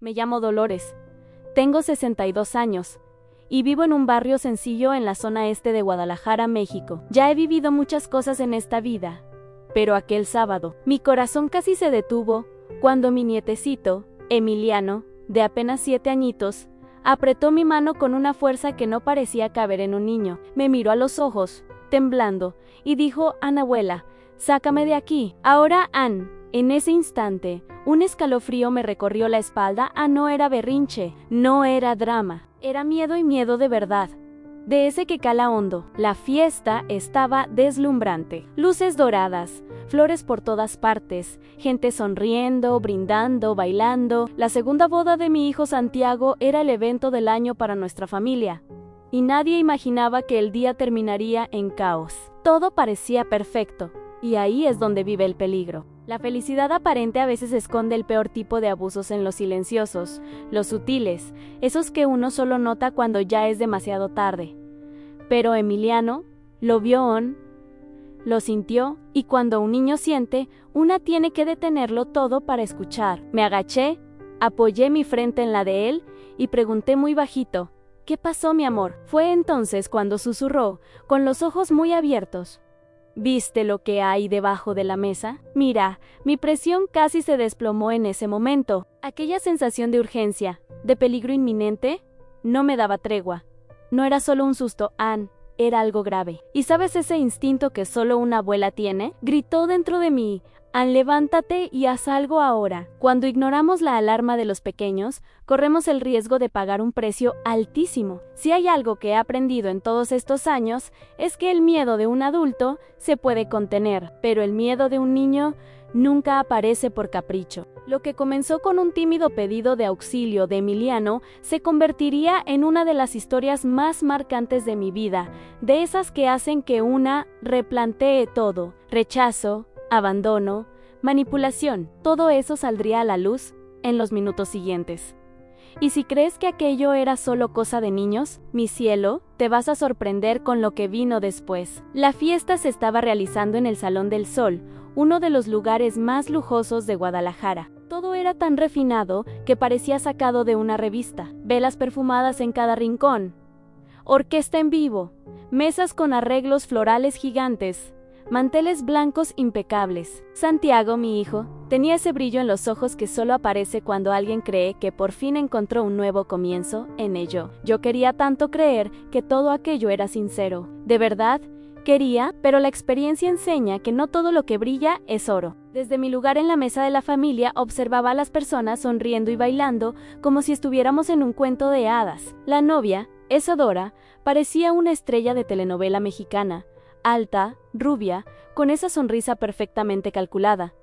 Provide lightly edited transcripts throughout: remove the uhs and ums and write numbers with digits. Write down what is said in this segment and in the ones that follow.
Me llamo Dolores. Tengo 62 años. Y vivo en un barrio sencillo en la zona este de Guadalajara, México. Ya he vivido muchas cosas en esta vida. Pero aquel sábado, mi corazón casi se detuvo cuando mi nietecito, Emiliano, de apenas 7 añitos, apretó mi mano con una fuerza que no parecía caber en un niño. Me miró a los ojos, temblando, y dijo: Ann, abuela, sácame de aquí. Ahora, Ann. En ese instante, un escalofrío me recorrió la espalda. No era berrinche, no era drama. Era miedo, y miedo de verdad. De ese que cala hondo. La fiesta estaba deslumbrante. Luces doradas, flores por todas partes, gente sonriendo, brindando, bailando. La segunda boda de mi hijo Santiago era el evento del año para nuestra familia. Y nadie imaginaba que el día terminaría en caos. Todo parecía perfecto, y ahí es donde vive el peligro. La felicidad aparente a veces esconde el peor tipo de abusos en los silenciosos, los sutiles, esos que uno solo nota cuando ya es demasiado tarde. Pero Emiliano lo vio, lo sintió, y cuando un niño siente, una tiene que detenerlo todo para escuchar. Me agaché, apoyé mi frente en la de él y pregunté muy bajito: ¿qué pasó, mi amor? Fue entonces cuando susurró, con los ojos muy abiertos: ¿viste lo que hay debajo de la mesa? Mira, mi presión casi se desplomó en ese momento. Aquella sensación de urgencia, de peligro inminente, no me daba tregua. No era solo un susto, Ann, era algo grave. ¿Y sabes ese instinto que solo una abuela tiene? Gritó dentro de mí: Ann, levántate y haz algo ahora. Cuando ignoramos la alarma de los pequeños, corremos el riesgo de pagar un precio altísimo. Si hay algo que he aprendido en todos estos años, es que el miedo de un adulto se puede contener, pero el miedo de un niño nunca aparece por capricho. Lo que comenzó con un tímido pedido de auxilio de Emiliano se convertiría en una de las historias más marcantes de mi vida, de esas que hacen que una replantee todo: rechazo, abandono, manipulación. Todo eso saldría a la luz en los minutos siguientes. Y si crees que aquello era solo cosa de niños, mi cielo, te vas a sorprender con lo que vino después. La fiesta se estaba realizando en el Salón del Sol, uno de los lugares más lujosos de Guadalajara. Todo era tan refinado que parecía sacado de una revista. Velas perfumadas en cada rincón, orquesta en vivo, mesas con arreglos florales gigantes, manteles blancos impecables. Santiago, mi hijo, tenía ese brillo en los ojos que solo aparece cuando alguien cree que por fin encontró un nuevo comienzo en ello. Yo quería tanto creer que todo aquello era sincero. De verdad, quería, pero la experiencia enseña que no todo lo que brilla es oro. Desde mi lugar en la mesa de la familia observaba a las personas sonriendo y bailando como si estuviéramos en un cuento de hadas. La novia, Isadora, parecía una estrella de telenovela mexicana, alta, rubia, con esa sonrisa perfectamente calculada.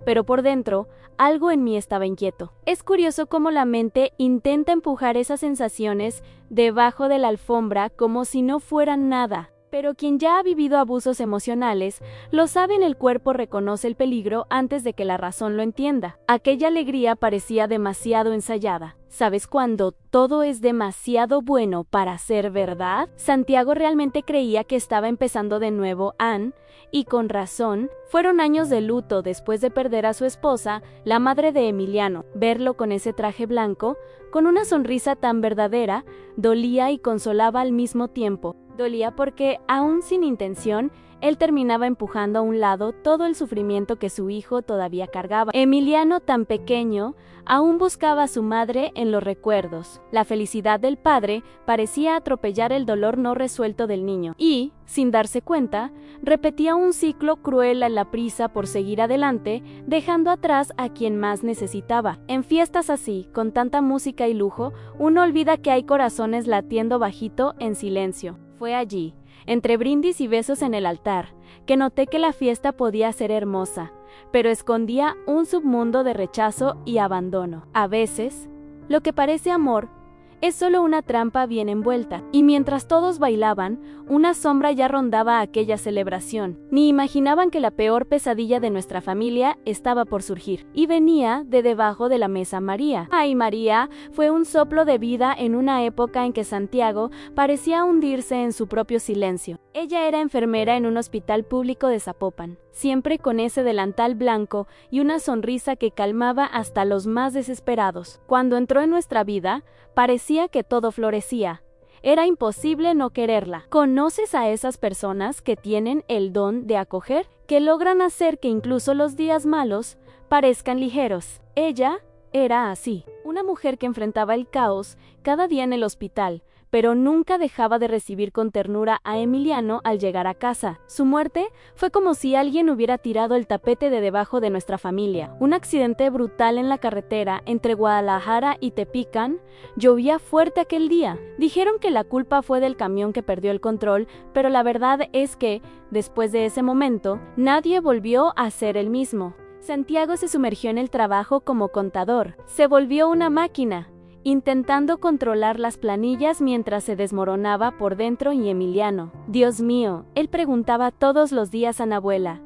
Pero por dentro, algo en mí estaba inquieto. Es curioso cómo la mente intenta empujar esas sensaciones debajo de la alfombra como si no fueran nada. Pero quien ya ha vivido abusos emocionales, lo sabe, en el cuerpo reconoce el peligro antes de que la razón lo entienda. Aquella alegría parecía demasiado ensayada. ¿Sabes cuando todo es demasiado bueno para ser verdad? Santiago realmente creía que estaba empezando de nuevo, Ann, y con razón. Fueron años de luto después de perder a su esposa, la madre de Emiliano. Verlo con ese traje blanco, con una sonrisa tan verdadera, dolía y consolaba al mismo tiempo. Dolía porque, aún sin intención, él terminaba empujando a un lado todo el sufrimiento que su hijo todavía cargaba. Emiliano, tan pequeño, aún buscaba a su madre en los recuerdos. La felicidad del padre parecía atropellar el dolor no resuelto del niño. Y, sin darse cuenta, repetía un ciclo cruel a la prisa por seguir adelante, dejando atrás a quien más necesitaba. En fiestas así, con tanta música y lujo, uno olvida que hay corazones latiendo bajito en silencio. Fue allí, entre brindis y besos en el altar, que noté que la fiesta podía ser hermosa, pero escondía un submundo de rechazo y abandono. A veces, lo que parece amor es solo una trampa bien envuelta, y mientras todos bailaban, una sombra ya rondaba aquella celebración. Ni imaginaban que la peor pesadilla de nuestra familia estaba por surgir, y venía de debajo de la mesa María. Ay, María fue un soplo de vida en una época en que Santiago parecía hundirse en su propio silencio. Ella era enfermera en un hospital público de Zapopan. siempre con ese delantal blanco y una sonrisa que calmaba hasta los más desesperados. Cuando entró en nuestra vida, parecía que todo florecía. Era imposible no quererla. ¿Conoces a esas personas que tienen el don de acoger, que logran hacer que incluso los días malos parezcan ligeros? Ella era así, una mujer que enfrentaba el caos cada día en el hospital, pero nunca dejaba de recibir con ternura a Emiliano al llegar a casa. Su muerte fue como si alguien hubiera tirado el tapete de debajo de nuestra familia. Un accidente brutal en la carretera entre Guadalajara y Tepican. Llovía fuerte aquel día. Dijeron que la culpa fue del camión que perdió el control, pero la verdad es que, después de ese momento, nadie volvió a ser el mismo. Santiago se sumergió en el trabajo como contador. Se volvió una máquina, intentando controlar las planillas mientras se desmoronaba por dentro. Y Emiliano, Dios mío, él preguntaba todos los días a Ana Abuela,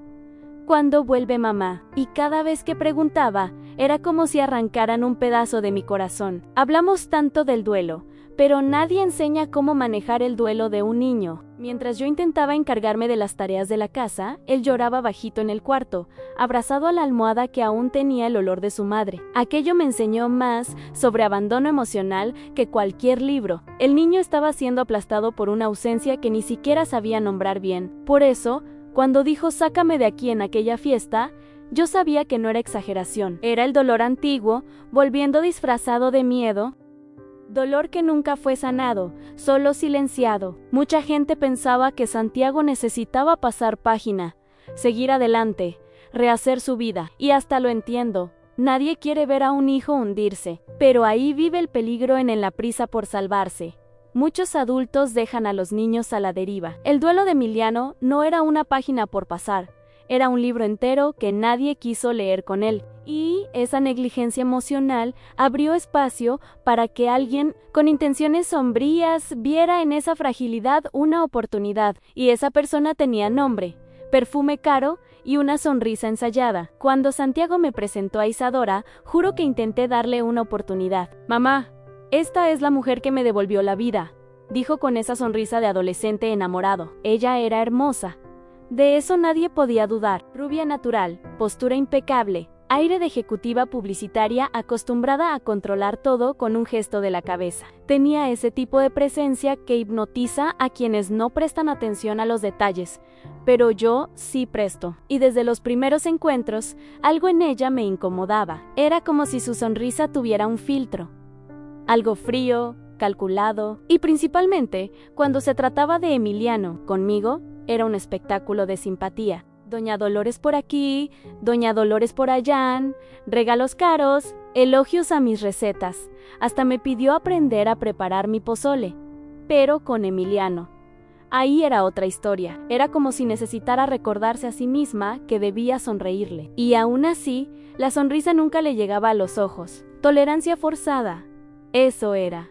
¿cuándo vuelve mamá? Y cada vez que preguntaba, era como si arrancaran un pedazo de mi corazón. Hablamos tanto del duelo, pero nadie enseña cómo manejar el duelo de un niño. Mientras yo intentaba encargarme de las tareas de la casa, él lloraba bajito en el cuarto, abrazado a la almohada que aún tenía el olor de su madre. Aquello me enseñó más sobre abandono emocional que cualquier libro. El niño estaba siendo aplastado por una ausencia que ni siquiera sabía nombrar bien. Por eso, cuando dijo "sácame de aquí" en aquella fiesta, yo sabía que no era exageración. Era el dolor antiguo, volviendo disfrazado de miedo. Dolor que nunca fue sanado, solo silenciado. Mucha gente pensaba que Santiago necesitaba pasar página, seguir adelante, rehacer su vida. Y hasta lo entiendo. Nadie quiere ver a un hijo hundirse. Pero ahí vive el peligro en la prisa por salvarse. Muchos adultos dejan a los niños a la deriva. El duelo de Emiliano no era una página por pasar. Era un libro entero que nadie quiso leer con él. Y esa negligencia emocional abrió espacio para que alguien con intenciones sombrías viera en esa fragilidad una oportunidad. Y esa persona tenía nombre, perfume caro y una sonrisa ensayada. Cuando Santiago me presentó a Isadora, juro que intenté darle una oportunidad. «Mamá, esta es la mujer que me devolvió la vida», dijo con esa sonrisa de adolescente enamorado. Ella era hermosa. De eso nadie podía dudar. Rubia natural, postura impecable, aire de ejecutiva publicitaria acostumbrada a controlar todo con un gesto de la cabeza. Tenía ese tipo de presencia que hipnotiza a quienes no prestan atención a los detalles, pero yo sí presto. Y desde los primeros encuentros, algo en ella me incomodaba. Era como si su sonrisa tuviera un filtro. Algo frío, calculado, y principalmente, cuando se trataba de Emiliano, conmigo, era un espectáculo de simpatía. Doña Dolores por aquí, Doña Dolores por allá, regalos caros, elogios a mis recetas. Hasta me pidió aprender a preparar mi pozole, pero con Emiliano. Ahí era otra historia. Era como si necesitara recordarse a sí misma que debía sonreírle. Y aún así, la sonrisa nunca le llegaba a los ojos. Tolerancia forzada. Eso era.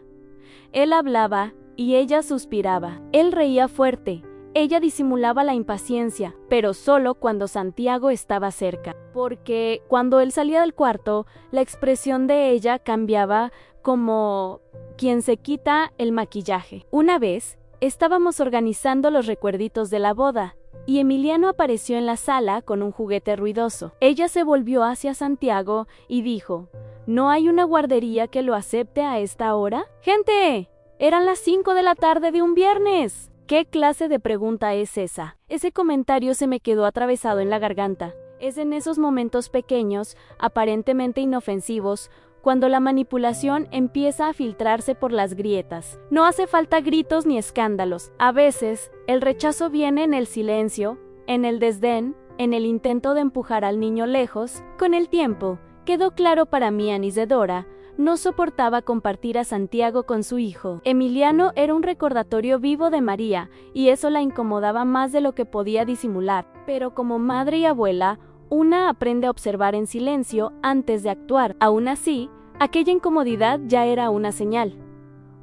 Él hablaba y ella suspiraba. Él reía fuerte. Ella disimulaba la impaciencia, pero solo cuando Santiago estaba cerca. Porque cuando él salía del cuarto, la expresión de ella cambiaba como quien se quita el maquillaje. Una vez, estábamos organizando los recuerditos de la boda, y Emiliano apareció en la sala con un juguete ruidoso. Ella se volvió hacia Santiago y dijo: ¿no hay una guardería que lo acepte a esta hora? ¡Gente! Eran las 5 de la tarde de un viernes. ¿Qué clase de pregunta es esa? Ese comentario se me quedó atravesado en la garganta. Es en esos momentos pequeños, aparentemente inofensivos, cuando la manipulación empieza a filtrarse por las grietas. No hace falta gritos ni escándalos. A veces, el rechazo viene en el silencio, en el desdén, en el intento de empujar al niño lejos. Con el tiempo, quedó claro para mí, Anisedora, no soportaba compartir a Santiago con su hijo. Emiliano era un recordatorio vivo de María, y eso la incomodaba más de lo que podía disimular. Pero como madre y abuela, una aprende a observar en silencio antes de actuar. Aún así, aquella incomodidad ya era una señal,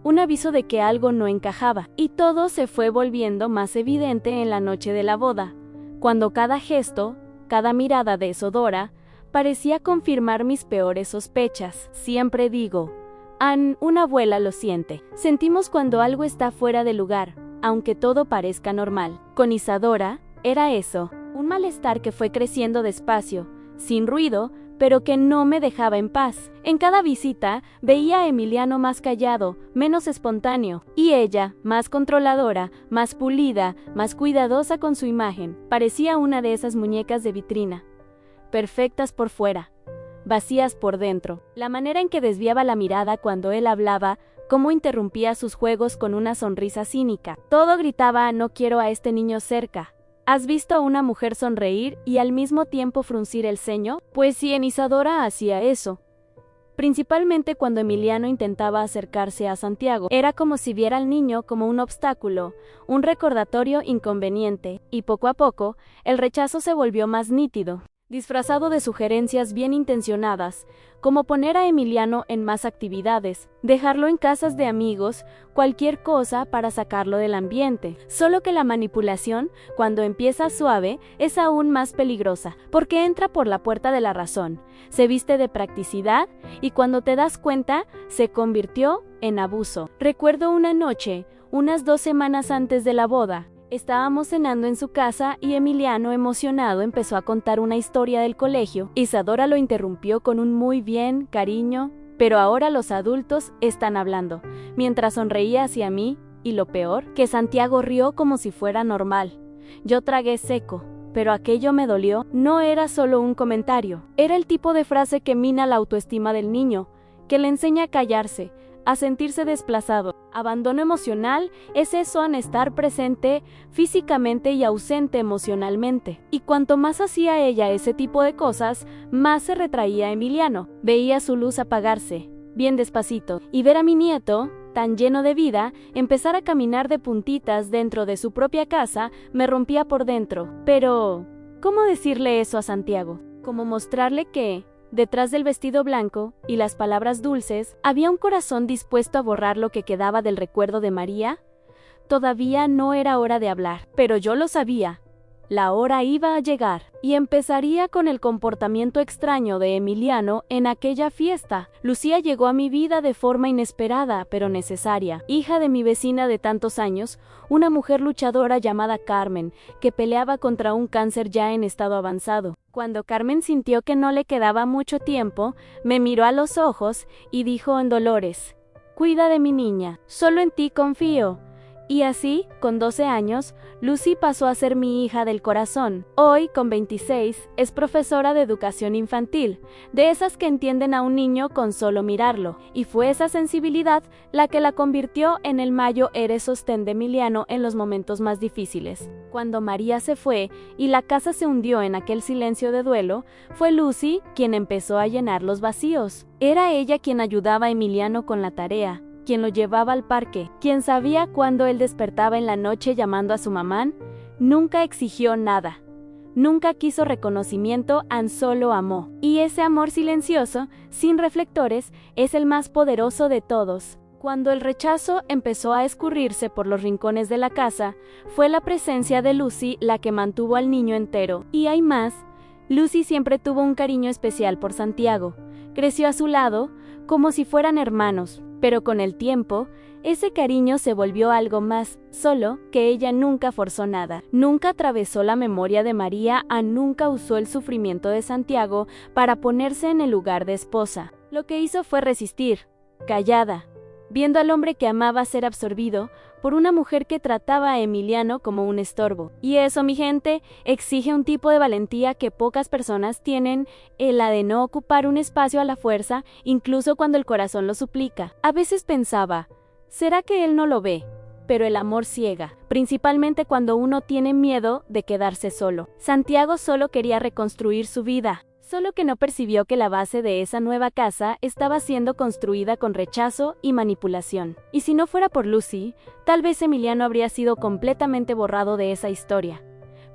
un aviso de que algo no encajaba. Y todo se fue volviendo más evidente en la noche de la boda, cuando cada gesto, cada mirada de Isadora, parecía confirmar mis peores sospechas. Siempre digo, una abuela lo siente. Sentimos cuando algo está fuera de lugar, aunque todo parezca normal. Con Isadora, era eso, Un malestar que fue creciendo despacio, sin ruido, pero que no me dejaba en paz. En cada visita veía a Emiliano más callado, menos espontáneo, y ella, más controladora, más pulida, más cuidadosa con su imagen. Parecía una de esas muñecas de vitrina, perfectas por fuera, vacías por dentro. La manera en que desviaba la mirada cuando él hablaba, cómo interrumpía sus juegos con una sonrisa cínica. Todo gritaba: no quiero a este niño cerca. ¿Has visto a una mujer sonreír y al mismo tiempo fruncir el ceño? Pues sí, en Isadora hacía eso. Principalmente cuando Emiliano intentaba acercarse a Santiago. Era como si viera al niño como un obstáculo, un recordatorio inconveniente, y poco a poco, el rechazo se volvió más nítido, disfrazado de sugerencias bien intencionadas, como poner a Emiliano en más actividades, dejarlo en casas de amigos, cualquier cosa para sacarlo del ambiente. Solo que la manipulación, cuando empieza suave, es aún más peligrosa, porque entra por la puerta de la razón, se viste de practicidad y cuando te das cuenta, se convirtió en abuso. Recuerdo una noche, unas 2 semanas antes de la boda. Estábamos cenando en su casa y Emiliano, emocionado, empezó a contar una historia del colegio. Isadora lo interrumpió con un muy bien, cariño, pero ahora los adultos están hablando, mientras sonreía hacia mí, y lo peor, que Santiago rió como si fuera normal. Yo tragué seco, pero aquello me dolió. No era solo un comentario, era el tipo de frase que mina la autoestima del niño, que le enseña a callarse, a sentirse desplazado. Abandono emocional es eso, en estar presente físicamente y ausente emocionalmente. Y cuanto más hacía ella ese tipo de cosas, más se retraía Emiliano. Veía su luz apagarse, bien despacito, y ver a mi nieto, tan lleno de vida, empezar a caminar de puntitas dentro de su propia casa, me rompía por dentro. Pero, ¿cómo decirle eso a Santiago? ¿Cómo mostrarle que detrás del vestido blanco y las palabras dulces, había un corazón dispuesto a borrar lo que quedaba del recuerdo de María? Todavía no era hora de hablar, pero yo lo sabía. La hora iba a llegar, y empezaría con el comportamiento extraño de Emiliano en aquella fiesta. Lucía llegó a mi vida de forma inesperada, pero necesaria. Hija de mi vecina de tantos años, una mujer luchadora llamada Carmen, que peleaba contra un cáncer ya en estado avanzado. Cuando Carmen sintió que no le quedaba mucho tiempo, me miró a los ojos y dijo en Dolores: «Cuida de mi niña, solo en ti confío». Y así, con 12 años, Lucy pasó a ser mi hija del corazón. Hoy, con 26, es profesora de educación infantil, de esas que entienden a un niño con solo mirarlo, y fue esa sensibilidad la que la convirtió en el mayo eres sostén de Emiliano en los momentos más difíciles. Cuando María se fue y la casa se hundió en aquel silencio de duelo, fue Lucy quien empezó a llenar los vacíos. Era ella quien ayudaba a Emiliano con la tarea, quien lo llevaba al parque, quien sabía cuando él despertaba en la noche llamando a su mamá. Nunca exigió nada, nunca quiso reconocimiento, solo amó. Y ese amor silencioso, sin reflectores, es el más poderoso de todos. Cuando el rechazo empezó a escurrirse por los rincones de la casa, fue la presencia de Lucy la que mantuvo al niño entero. Y hay más, Lucy siempre tuvo un cariño especial por Santiago. Creció a su lado, como si fueran hermanos. Pero con el tiempo, ese cariño se volvió algo más, solo que ella nunca forzó nada. Nunca atravesó la memoria de María, nunca usó el sufrimiento de Santiago para ponerse en el lugar de esposa. Lo que hizo fue resistir, callada, viendo al hombre que amaba ser absorbido por una mujer que trataba a Emiliano como un estorbo. Y eso, mi gente, exige un tipo de valentía que pocas personas tienen, la de no ocupar un espacio a la fuerza, incluso cuando el corazón lo suplica. A veces pensaba, ¿será que él no lo ve? Pero el amor ciega, principalmente cuando uno tiene miedo de quedarse solo. Santiago solo quería reconstruir su vida, solo que no percibió que la base de esa nueva casa estaba siendo construida con rechazo y manipulación. Y si no fuera por Lucy, tal vez Emiliano habría sido completamente borrado de esa historia.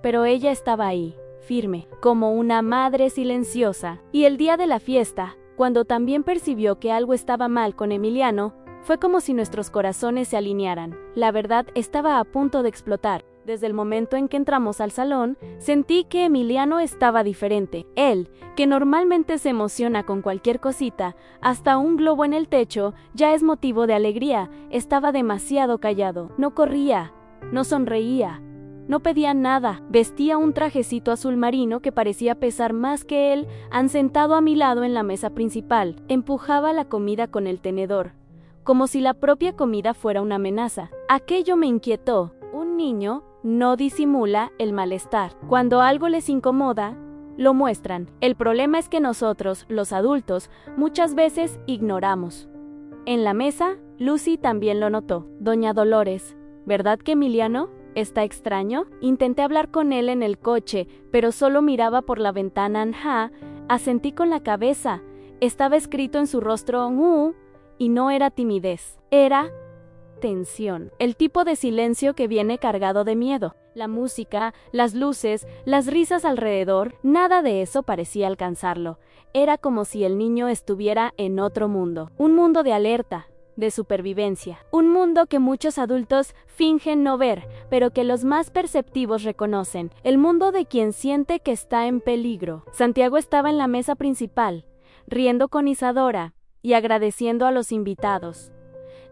Pero ella estaba ahí, firme, como una madre silenciosa. Y el día de la fiesta, cuando también percibió que algo estaba mal con Emiliano, fue como si nuestros corazones se alinearan. La verdad estaba a punto de explotar. Desde el momento en que entramos al salón, sentí que Emiliano estaba diferente. Él, que normalmente se emociona con cualquier cosita, hasta un globo en el techo, ya es motivo de alegría. Estaba demasiado callado. No corría, no sonreía, No pedía nada, vestía un trajecito azul marino que parecía pesar más que él, sentado a mi lado en la mesa principal. Empujaba la comida con el tenedor, como si la propia comida fuera una amenaza. Aquello me inquietó. Un niño no disimula el malestar. Cuando algo les incomoda, lo muestran. El problema es que nosotros, los adultos, muchas veces ignoramos. En la mesa, Lucy también lo notó. Doña Dolores, ¿verdad que Emiliano está extraño? Intenté hablar con él en el coche, pero solo miraba por la ventana. Asentí con la cabeza. Estaba escrito en su rostro y no era timidez, era tensión. El tipo de silencio que viene cargado de miedo. La música, las luces, las risas alrededor, nada de eso parecía alcanzarlo. Era como si el niño estuviera en otro mundo. Un mundo de alerta, de supervivencia. Un mundo que muchos adultos fingen no ver, pero que los más perceptivos reconocen. El mundo de quien siente que está en peligro. Santiago estaba en la mesa principal, riendo con Isadora y agradeciendo a los invitados.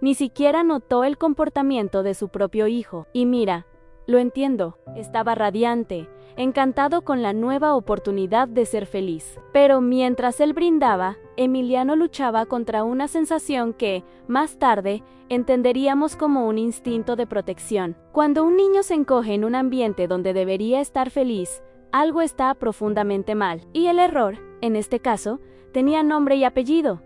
Ni siquiera notó el comportamiento de su propio hijo. Y mira, lo entiendo, estaba radiante, encantado con la nueva oportunidad de ser feliz. Pero mientras él brindaba, Emiliano luchaba contra una sensación que, más tarde, entenderíamos como un instinto de protección. Cuando un niño se encoge en un ambiente donde debería estar feliz, algo está profundamente mal. Y el error, en este caso, tenía nombre y apellido.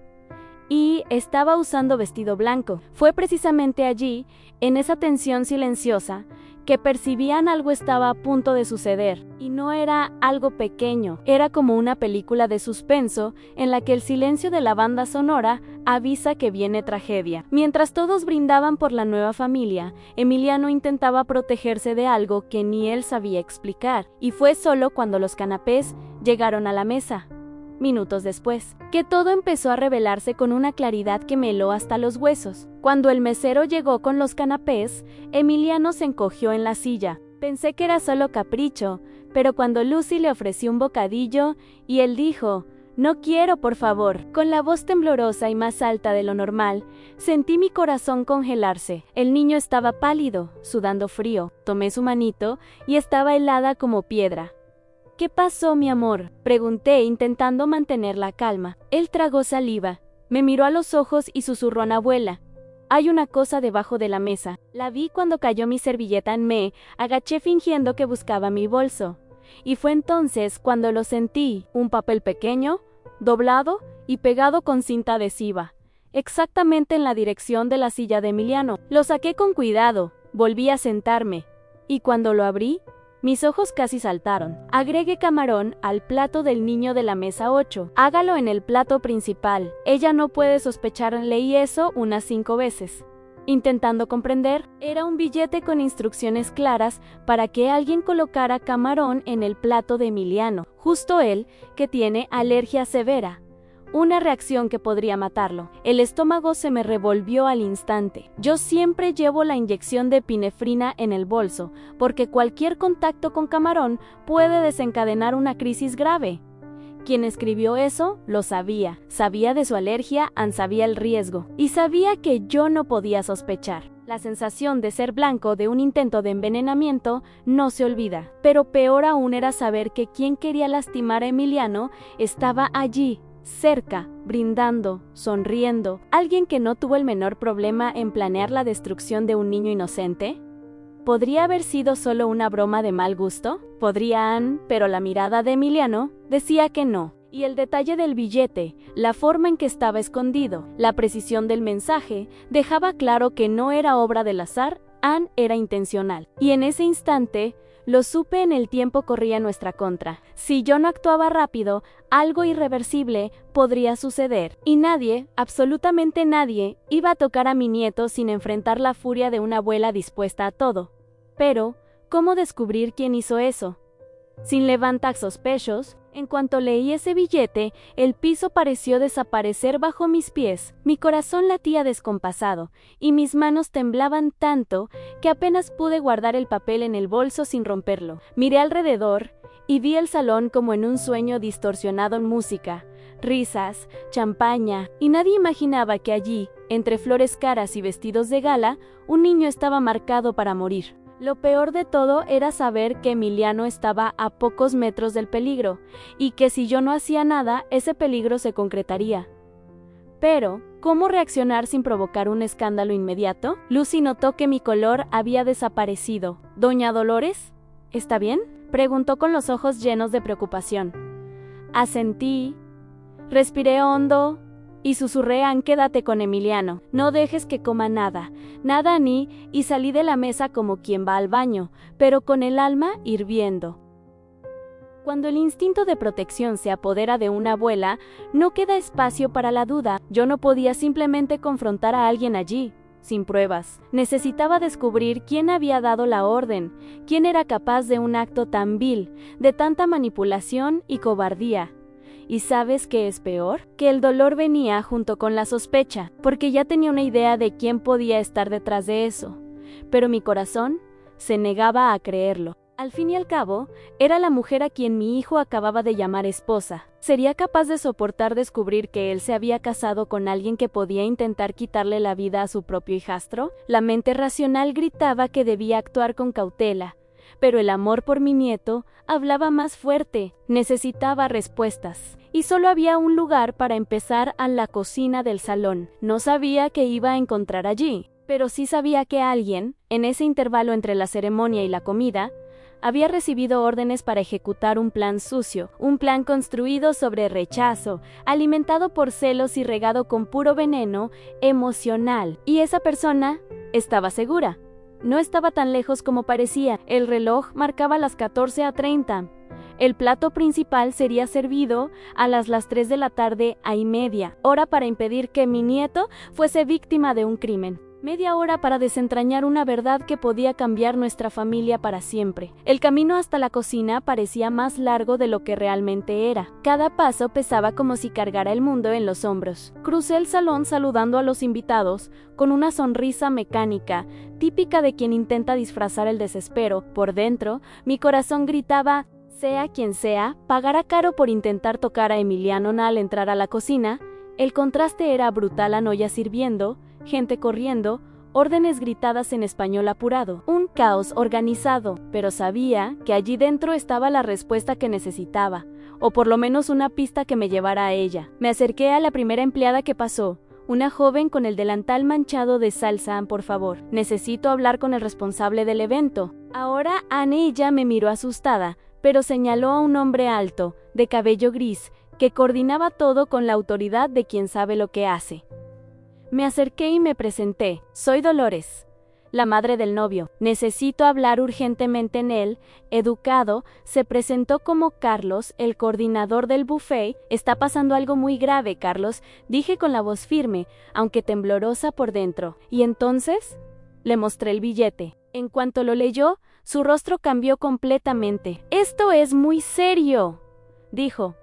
Y estaba usando vestido blanco. Fue precisamente allí, en esa tensión silenciosa, que percibían algo estaba a punto de suceder. Y no era algo pequeño, era como una película de suspenso en la que el silencio de la banda sonora avisa que viene tragedia. Mientras todos brindaban por la nueva familia, Emiliano intentaba protegerse de algo que ni él sabía explicar. Y fue solo cuando los canapés llegaron a la mesa, minutos después, que todo empezó a revelarse con una claridad que me heló hasta los huesos. Cuando el mesero llegó con los canapés, Emiliano se encogió en la silla. Pensé que era solo capricho, pero cuando Lucy le ofreció un bocadillo y él dijo, «No quiero, por favor», con la voz temblorosa y más alta de lo normal, sentí mi corazón congelarse. El niño estaba pálido, sudando frío. Tomé su manito y estaba helada como piedra. «¿Qué pasó, mi amor?», pregunté, intentando mantener la calma. Él tragó saliva, me miró a los ojos y susurró a abuela. «Hay una cosa debajo de la mesa». La vi cuando cayó mi servilleta. Me agaché fingiendo que buscaba mi bolso. Y fue entonces cuando lo sentí, un papel pequeño, doblado y pegado con cinta adhesiva, exactamente en la dirección de la silla de Emiliano. Lo saqué con cuidado, volví a sentarme, y cuando lo abrí, mis ojos casi saltaron. Agregué camarón al plato del niño de la mesa 8. Hágalo en el plato principal. Ella no puede sospechar. Leí eso unas 5 veces. Intentando comprender, era un billete con instrucciones claras para que alguien colocara camarón en el plato de Emiliano. Justo él, que tiene alergia severa. Una reacción que podría matarlo. El estómago se me revolvió al instante. Yo siempre llevo la inyección de epinefrina en el bolso, porque cualquier contacto con camarón puede desencadenar una crisis grave. Quien escribió eso lo sabía. Sabía de su alergia, sabía el riesgo. Y sabía que yo no podía sospechar. La sensación de ser blanco de un intento de envenenamiento no se olvida. Pero peor aún era saber que quien quería lastimar a Emiliano estaba allí, cerca, brindando, sonriendo. ¿Alguien que no tuvo el menor problema en planear la destrucción de un niño inocente? ¿Podría haber sido solo una broma de mal gusto? Podrían, pero la mirada de Emiliano decía que no. Y el detalle del billete, la forma en que estaba escondido, la precisión del mensaje, dejaba claro que no era obra del azar, era intencional. Y en ese instante, lo supe, en el tiempo corría en nuestra contra. Si yo no actuaba rápido, algo irreversible podría suceder. Y nadie, absolutamente nadie, iba a tocar a mi nieto sin enfrentar la furia de una abuela dispuesta a todo. Pero, ¿cómo descubrir quién hizo eso? Sin levantar sospechos, en cuanto leí ese billete, el piso pareció desaparecer bajo mis pies. Mi corazón latía descompasado, y mis manos temblaban tanto que apenas pude guardar el papel en el bolso sin romperlo. Miré alrededor y vi el salón como en un sueño distorsionado en música, risas, champaña, y nadie imaginaba que allí, entre flores caras y vestidos de gala, un niño estaba marcado para morir. Lo peor de todo era saber que Emiliano estaba a pocos metros del peligro, y que si yo no hacía nada, ese peligro se concretaría. Pero, ¿cómo reaccionar sin provocar un escándalo inmediato? Lucy notó que mi color había desaparecido. ¿Doña Dolores? ¿Está bien?, preguntó con los ojos llenos de preocupación. Asentí, respiré hondo y susurré: quédate con Emiliano, no dejes que coma nada, nada ni, y salí de la mesa como quien va al baño, pero con el alma hirviendo. Cuando el instinto de protección se apodera de una abuela, no queda espacio para la duda. Yo no podía simplemente confrontar a alguien allí, sin pruebas. Necesitaba descubrir quién había dado la orden, quién era capaz de un acto tan vil, de tanta manipulación y cobardía. ¿Y sabes qué es peor? Que el dolor venía junto con la sospecha, porque ya tenía una idea de quién podía estar detrás de eso. Pero mi corazón se negaba a creerlo. Al fin y al cabo, era la mujer a quien mi hijo acababa de llamar esposa. ¿Sería capaz de soportar descubrir que él se había casado con alguien que podía intentar quitarle la vida a su propio hijastro? La mente racional gritaba que debía actuar con cautela, pero el amor por mi nieto hablaba más fuerte. Necesitaba respuestas. Y solo había un lugar para empezar: a la cocina del salón. No sabía qué iba a encontrar allí, pero sí sabía que alguien, en ese intervalo entre la ceremonia y la comida, había recibido órdenes para ejecutar un plan sucio, un plan construido sobre rechazo, alimentado por celos y regado con puro veneno emocional. Y esa persona estaba segura. No estaba tan lejos como parecía. El reloj marcaba las 14:30. El plato principal sería servido a las 3 de la tarde y media, hora para impedir que mi nieto fuese víctima de un crimen. Media hora para desentrañar una verdad que podía cambiar nuestra familia para siempre. El camino hasta la cocina parecía más largo de lo que realmente era. Cada paso pesaba como si cargara el mundo en los hombros. Crucé el salón saludando a los invitados con una sonrisa mecánica, típica de quien intenta disfrazar el desespero. Por dentro, mi corazón gritaba: sea quien sea, pagará caro por intentar tocar a Emiliano al entrar a la cocina. El contraste era brutal: Anoya sirviendo, gente corriendo, órdenes gritadas en español apurado, un caos organizado, pero sabía que allí dentro estaba la respuesta que necesitaba, o por lo menos una pista que me llevara a ella. Me acerqué a la primera empleada que pasó, una joven con el delantal manchado de salsa. Por favor, necesito hablar con el responsable del evento. Ahora Ella me miró asustada, pero señaló a un hombre alto, de cabello gris, que coordinaba todo con la autoridad de quien sabe lo que hace. Me acerqué y me presenté: soy Dolores, la madre del novio. Necesito hablar urgentemente en él. Educado, se presentó como Carlos, el coordinador del buffet. Está pasando algo muy grave, Carlos, dije con la voz firme, aunque temblorosa por dentro. Y entonces, le mostré el billete. En cuanto lo leyó, su rostro cambió completamente. Esto es muy serio, dijo,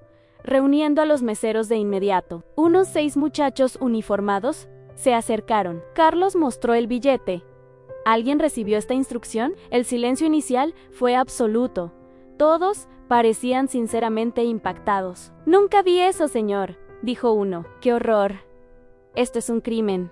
reuniendo a los meseros de inmediato. Unos 6 muchachos uniformados se acercaron. Carlos mostró el billete. ¿Alguien recibió esta instrucción? El silencio inicial fue absoluto. Todos parecían sinceramente impactados. Nunca vi eso, señor, dijo uno. ¡Qué horror! Esto es un crimen,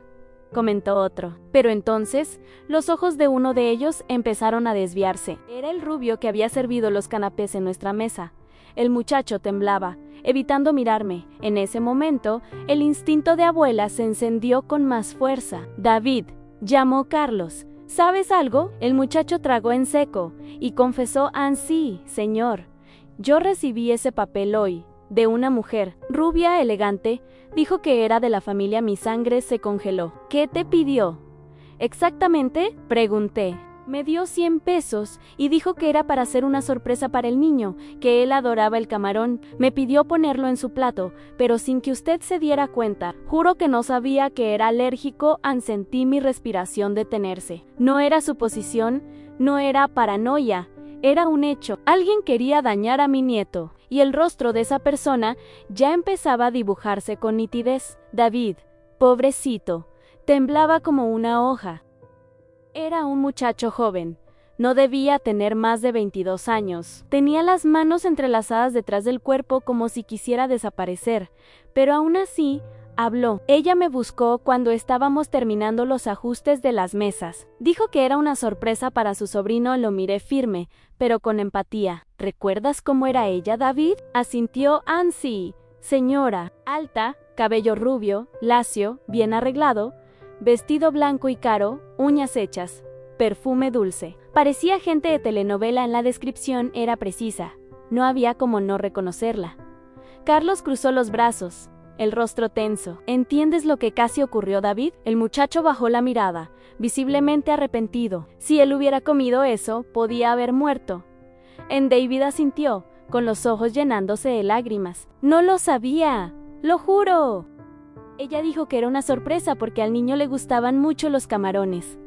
comentó otro. Pero entonces, los ojos de uno de ellos empezaron a desviarse. Era el rubio que había servido los canapés en nuestra mesa. El muchacho temblaba, evitando mirarme. En ese momento, el instinto de abuela se encendió con más fuerza. David, llamó Carlos. ¿Sabes algo? El muchacho tragó en seco y confesó: sí, señor. Yo recibí ese papel hoy, de una mujer, rubia, elegante. Dijo que era de la familia. Mi sangre se congeló. ¿Qué te pidió? ¿Exactamente?, pregunté. Me dio 100 pesos y dijo que era para hacer una sorpresa para el niño, que él adoraba el camarón. Me pidió ponerlo en su plato, pero sin que usted se diera cuenta. Juro que no sabía que era alérgico. Sentí mi respiración detenerse. No era suposición, no era paranoia, era un hecho. Alguien quería dañar a mi nieto, y el rostro de esa persona ya empezaba a dibujarse con nitidez. David, pobrecito, temblaba como una hoja. Era un muchacho joven. No debía tener más de 22 años. Tenía las manos entrelazadas detrás del cuerpo como si quisiera desaparecer, pero aún así Habló. Ella me buscó cuando estábamos terminando los ajustes de las mesas. Dijo que era una sorpresa para su sobrino. Lo miré firme, pero con empatía. ¿Recuerdas cómo era ella, David? Asintió Ansi. Señora, alta, cabello rubio, lacio, bien arreglado, vestido blanco y caro, uñas hechas, perfume dulce. Parecía gente de telenovela. En la descripción era precisa. No había como no reconocerla. Carlos cruzó los brazos, el rostro tenso. ¿Entiendes lo que casi ocurrió, David? El muchacho bajó la mirada, visiblemente arrepentido. Si él hubiera comido eso, podía haber muerto. David asintió, con los ojos llenándose de lágrimas. No lo sabía, lo juro. Ella dijo que era una sorpresa porque al niño le gustaban mucho los camarones.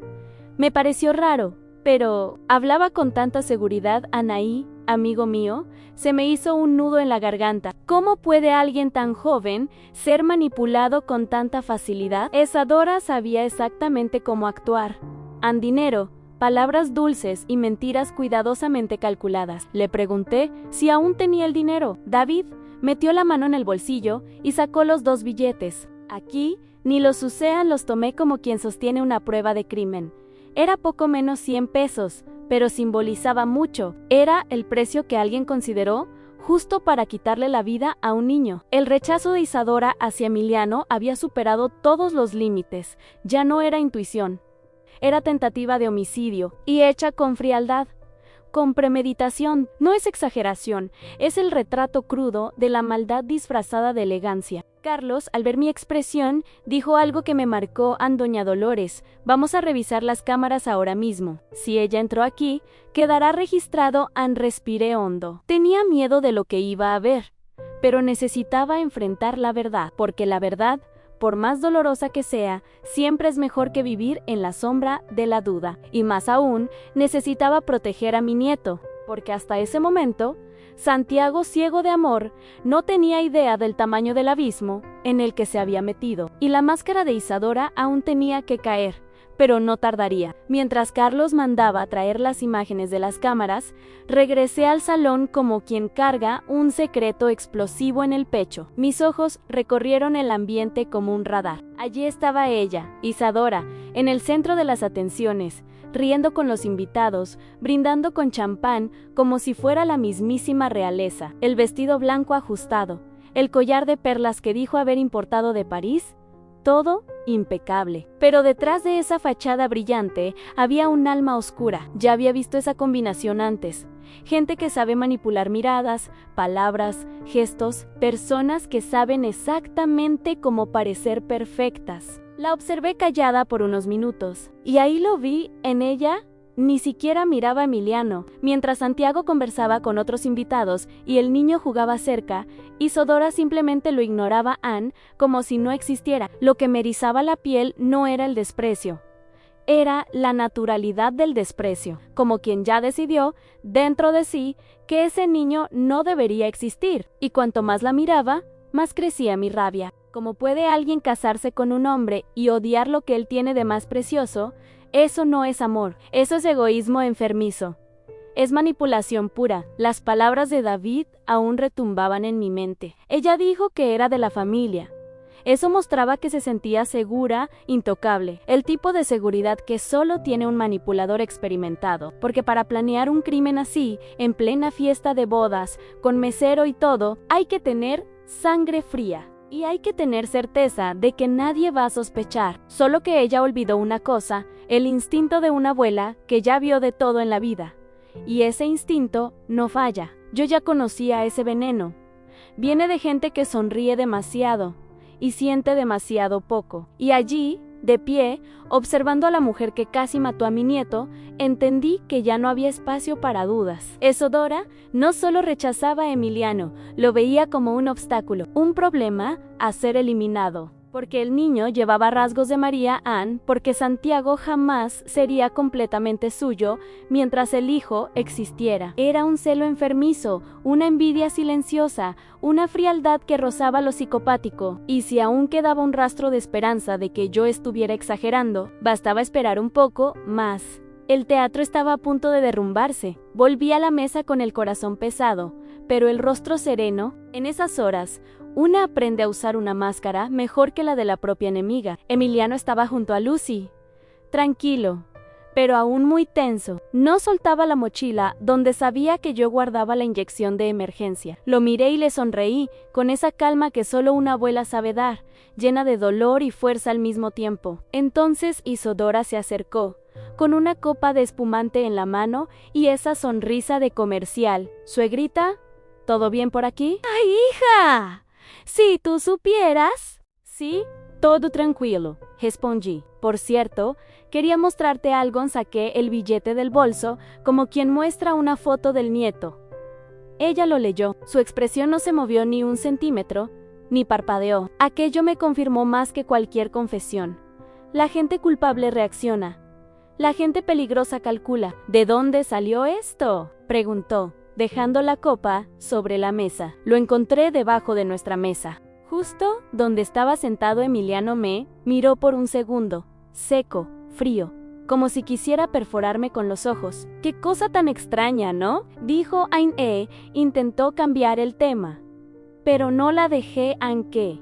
Me pareció raro, pero hablaba con tanta seguridad. Anaí, amigo mío, se me hizo un nudo en la garganta. ¿Cómo puede alguien tan joven ser manipulado con tanta facilidad? Isadora sabía exactamente cómo actuar. Dinero, palabras dulces y mentiras cuidadosamente calculadas. Le pregunté si aún tenía el dinero. David metió la mano en el bolsillo y sacó los 2 billetes. Aquí, ni los usé, los tomé como quien sostiene una prueba de crimen. Era poco menos 100 pesos, pero simbolizaba mucho. Era el precio que alguien consideró justo para quitarle la vida a un niño. El rechazo de Isadora hacia Emiliano había superado todos los límites. Ya no era intuición. Era tentativa de homicidio, y hecha con frialdad, con premeditación. No es exageración, es el retrato crudo de la maldad disfrazada de elegancia. Carlos, al ver mi expresión, dijo algo que me marcó. Doña Dolores, vamos a revisar las cámaras ahora mismo. Si ella entró aquí, quedará registrado. Respiré hondo. Tenía miedo de lo que iba a ver, pero necesitaba enfrentar la verdad, porque la verdad, por más dolorosa que sea, siempre es mejor que vivir en la sombra de la duda. Y más aún, necesitaba proteger a mi nieto, porque hasta ese momento, Santiago, ciego de amor, no tenía idea del tamaño del abismo en el que se había metido, y la máscara de Isadora aún tenía que caer, pero no tardaría. Mientras Carlos mandaba traer las imágenes de las cámaras, regresé al salón como quien carga un secreto explosivo en el pecho. Mis ojos recorrieron el ambiente como un radar. Allí estaba ella, Isadora, en el centro de las atenciones, riendo con los invitados, brindando con champán como si fuera la mismísima realeza. El vestido blanco ajustado, el collar de perlas que dijo haber importado de París, todo impecable. Pero detrás de esa fachada brillante había un alma oscura. Ya había visto esa combinación antes. Gente que sabe manipular miradas, palabras, gestos, personas que saben exactamente cómo parecer perfectas. La observé callada por unos minutos, y ahí lo vi en ella. Ni siquiera miraba a Emiliano. Mientras Santiago conversaba con otros invitados y el niño jugaba cerca, Isadora simplemente lo ignoraba como si no existiera. Lo que me erizaba la piel no era el desprecio, era la naturalidad del desprecio, como quien ya decidió, dentro de sí, que ese niño no debería existir. Y cuanto más la miraba, más crecía mi rabia. ¿Cómo puede alguien casarse con un hombre y odiar lo que él tiene de más precioso? Eso no es amor, eso es egoísmo enfermizo. Es manipulación pura. Las palabras de David aún retumbaban en mi mente. Ella dijo que era de la familia. Eso mostraba que se sentía segura, intocable, el tipo de seguridad que solo tiene un manipulador experimentado, porque para planear un crimen así, en plena fiesta de bodas, con mesero y todo, hay que tener sangre fría. Y hay que tener certeza de que nadie va a sospechar. Solo que ella olvidó una cosa, el instinto de una abuela que ya vio de todo en la vida. Y ese instinto no falla. Yo ya conocía ese veneno. Viene de gente que sonríe demasiado y siente demasiado poco. Y allí, de pie, observando a la mujer que casi mató a mi nieto, entendí que ya no había espacio para dudas. Isadora no solo rechazaba a Emiliano, lo veía como un obstáculo, un problema a ser eliminado. Porque el niño llevaba rasgos de María Ann, porque Santiago jamás sería completamente suyo mientras el hijo existiera. Era un celo enfermizo, una envidia silenciosa, una frialdad que rozaba lo psicopático. Y si aún quedaba un rastro de esperanza de que yo estuviera exagerando, bastaba esperar un poco más. El teatro estaba a punto de derrumbarse. Volví a la mesa con el corazón pesado, pero el rostro sereno. En esas horas, Una aprende a usar una máscara mejor que la de la propia enemiga. Emiliano estaba junto a Lucy, tranquilo, pero aún muy tenso. No soltaba la mochila donde sabía que yo guardaba la inyección de emergencia. Lo miré y le sonreí, con esa calma que solo una abuela sabe dar, llena de dolor y fuerza al mismo tiempo. Entonces Isadora se acercó, con una copa de espumante en la mano y esa sonrisa de comercial. Suegrita, ¿todo bien por aquí? ¡Ay, hija! Si tú supieras. Sí, todo tranquilo, respondí. Por cierto, quería mostrarte algo. Saqué el billete del bolso, como quien muestra una foto del nieto. Ella lo leyó. Su expresión no se movió ni un centímetro, ni parpadeó. Aquello me confirmó más que cualquier confesión. La gente culpable reacciona. La gente peligrosa calcula. ¿De dónde salió esto?, preguntó, dejando la copa sobre la mesa. Lo encontré debajo de nuestra mesa. Justo donde estaba sentado Emiliano me miró por un segundo, seco, frío, como si quisiera perforarme con los ojos. «Qué cosa tan extraña, ¿no?», dijo Aine. Intentó cambiar el tema, pero no la dejé aunque.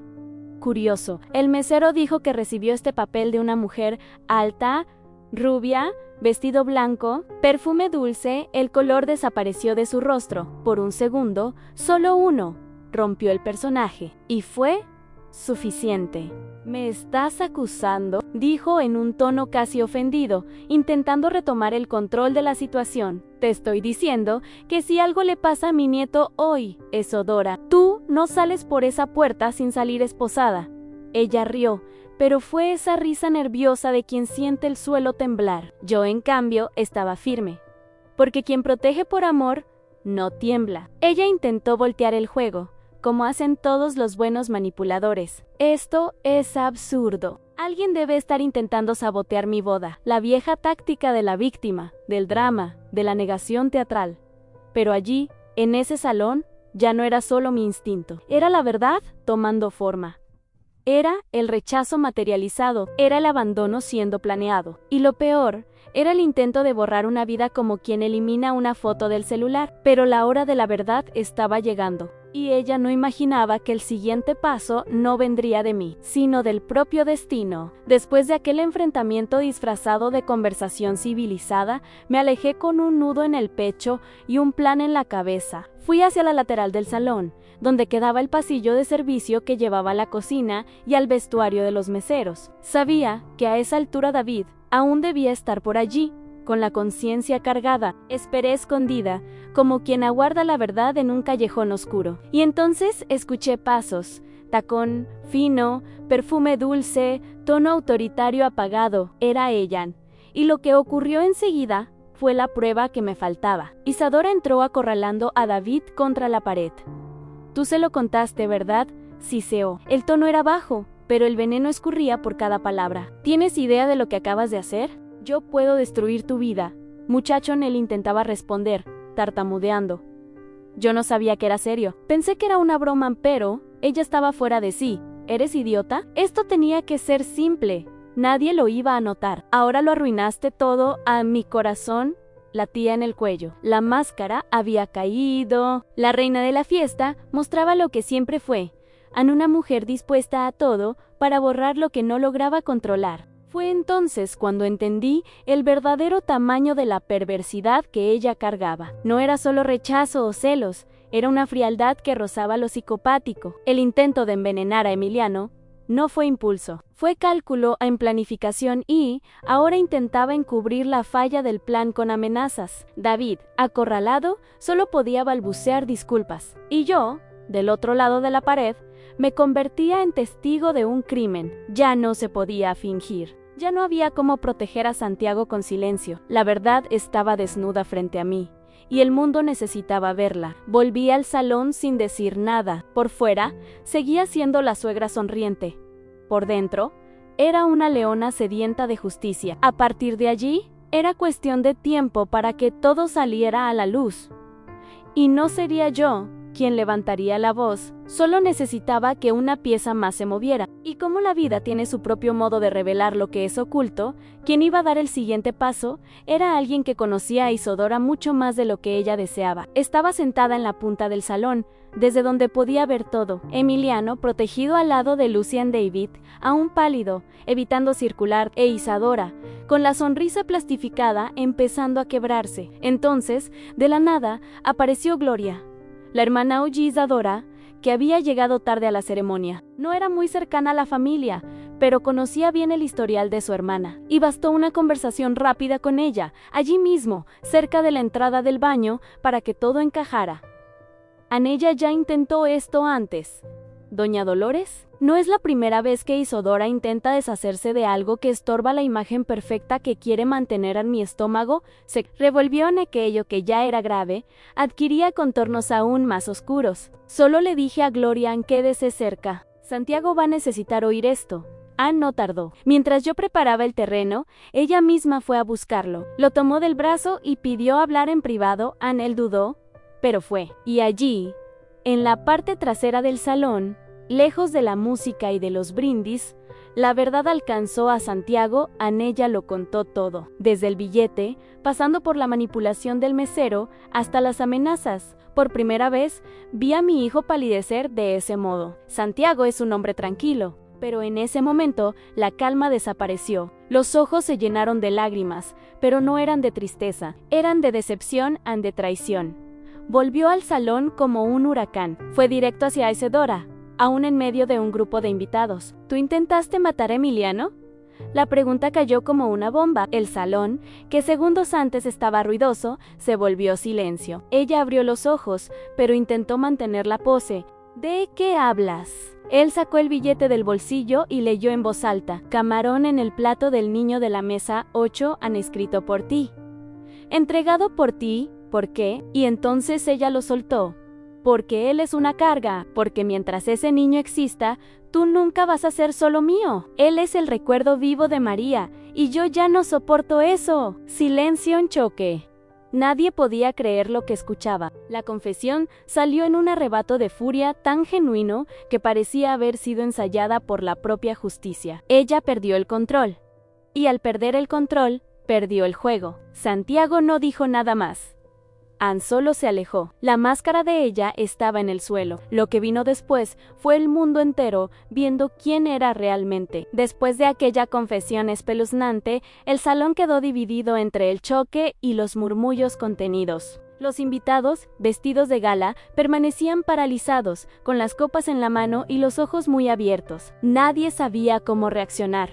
Curioso, el mesero dijo que recibió este papel de una mujer alta, rubia, vestido blanco, perfume dulce. El color desapareció de su rostro. Por un segundo, solo uno, rompió el personaje, y fue suficiente. «¿Me estás acusando?», dijo en un tono casi ofendido, intentando retomar el control de la situación. «Te estoy diciendo que si algo le pasa a mi nieto hoy, Isadora, tú no sales por esa puerta sin salir esposada». Ella rió, pero fue esa risa nerviosa de quien siente el suelo temblar. Yo, en cambio, estaba firme, porque quien protege por amor no tiembla. Ella intentó voltear el juego, como hacen todos los buenos manipuladores. «Esto es absurdo. Alguien debe estar intentando sabotear mi boda». La vieja táctica de la víctima, del drama, de la negación teatral. Pero allí, en ese salón, ya no era solo mi instinto. Era la verdad tomando forma. Era el rechazo materializado, era el abandono siendo planeado. Y lo peor, era el intento de borrar una vida como quien elimina una foto del celular. Pero la hora de la verdad estaba llegando. Y ella no imaginaba que el siguiente paso no vendría de mí, sino del propio destino. Después de aquel enfrentamiento disfrazado de conversación civilizada, me alejé con un nudo en el pecho y un plan en la cabeza. Fui hacia la lateral del salón, donde quedaba el pasillo de servicio que llevaba a la cocina y al vestuario de los meseros. Sabía que a esa altura David aún debía estar por allí, con la conciencia cargada. Esperé escondida, como quien aguarda la verdad en un callejón oscuro. Y entonces escuché pasos, tacón fino, perfume dulce, tono autoritario apagado. Era ella. Y lo que ocurrió enseguida fue la prueba que me faltaba. Isadora entró acorralando a David contra la pared. «Tú se lo contaste, ¿verdad?», siseó. El tono era bajo, pero el veneno escurría por cada palabra. «¿Tienes idea de lo que acabas de hacer? Yo puedo destruir tu vida». Muchacho, él intentaba responder, tartamudeando. Yo no sabía que era serio. Pensé que era una broma, pero ella estaba fuera de sí. ¿Eres idiota? Esto tenía que ser simple. Nadie lo iba a notar. Ahora lo arruinaste todo. A mi corazón latía en el cuello. La máscara había caído. La reina de la fiesta mostraba lo que siempre fue, a una mujer dispuesta a todo para borrar lo que no lograba controlar. Fue entonces cuando entendí el verdadero tamaño de la perversidad que ella cargaba. No era solo rechazo o celos, era una frialdad que rozaba lo psicopático. El intento de envenenar a Emiliano no fue impulso, fue cálculo en planificación y ahora intentaba encubrir la falla del plan con amenazas. David, acorralado, solo podía balbucear disculpas. Y yo, del otro lado de la pared, me convertía en testigo de un crimen. Ya no se podía fingir. Ya no había cómo proteger a Santiago con silencio. La verdad estaba desnuda frente a mí, y el mundo necesitaba verla. Volví al salón sin decir nada. Por fuera, seguía siendo la suegra sonriente. Por dentro, era una leona sedienta de justicia. A partir de allí, era cuestión de tiempo para que todo saliera a la luz. Y no sería yo quien levantaría la voz, solo necesitaba que una pieza más se moviera. Y como la vida tiene su propio modo de revelar lo que es oculto, quien iba a dar el siguiente paso era alguien que conocía a Isadora mucho más de lo que ella deseaba. Estaba sentada en la punta del salón, desde donde podía ver todo. Emiliano, protegido al lado de Lucian David, aún pálido, evitando circular, e Isadora, con la sonrisa plastificada empezando a quebrarse. Entonces, de la nada, apareció Gloria, la hermana OG Isadora, que había llegado tarde a la ceremonia. No era muy cercana a la familia, pero conocía bien el historial de su hermana, y bastó una conversación rápida con ella, allí mismo, cerca de la entrada del baño, para que todo encajara. Anella ya intentó esto antes. ¿Doña Dolores? No es la primera vez que Isadora intenta deshacerse de algo que estorba la imagen perfecta que quiere mantener en mi estómago. Se revolvió en aquello que ya era grave, adquiría contornos aún más oscuros. Solo le dije a Gloria: quédese cerca. Santiago va a necesitar oír esto. Ann no tardó. Mientras yo preparaba el terreno, ella misma fue a buscarlo. Lo tomó del brazo y pidió hablar en privado. Él dudó, pero fue. Y allí, en la parte trasera del salón, lejos de la música y de los brindis, la verdad alcanzó a Santiago. Anella lo contó todo, desde el billete, pasando por la manipulación del mesero, hasta las amenazas. Por primera vez, vi a mi hijo palidecer de ese modo. Santiago es un hombre tranquilo, pero en ese momento la calma desapareció. Los ojos se llenaron de lágrimas, pero no eran de tristeza, eran de decepción y de traición. Volvió al salón como un huracán. Fue directo hacia Isadora, aún en medio de un grupo de invitados. ¿Tú intentaste matar a Emiliano? La pregunta cayó como una bomba. El salón, que segundos antes estaba ruidoso, se volvió silencio. Ella abrió los ojos, pero intentó mantener la pose. ¿De qué hablas? Él sacó el billete del bolsillo y leyó en voz alta: camarón en el plato del niño de la mesa 8 han escrito por ti. Entregado por ti. ¿Por qué? Y entonces ella lo soltó. Porque él es una carga, porque mientras ese niño exista, tú nunca vas a ser solo mío. Él es el recuerdo vivo de María, y yo ya no soporto eso. Silencio en choque. Nadie podía creer lo que escuchaba. La confesión salió en un arrebato de furia tan genuino que parecía haber sido ensayada por la propia justicia. Ella perdió el control. Y al perder el control, perdió el juego. Santiago no dijo nada más. Ann solo se alejó. La máscara de ella estaba en el suelo. Lo que vino después fue el mundo entero viendo quién era realmente. Después de aquella confesión espeluznante, el salón quedó dividido entre el choque y los murmullos contenidos. Los invitados, vestidos de gala, permanecían paralizados, con las copas en la mano y los ojos muy abiertos. Nadie sabía cómo reaccionar.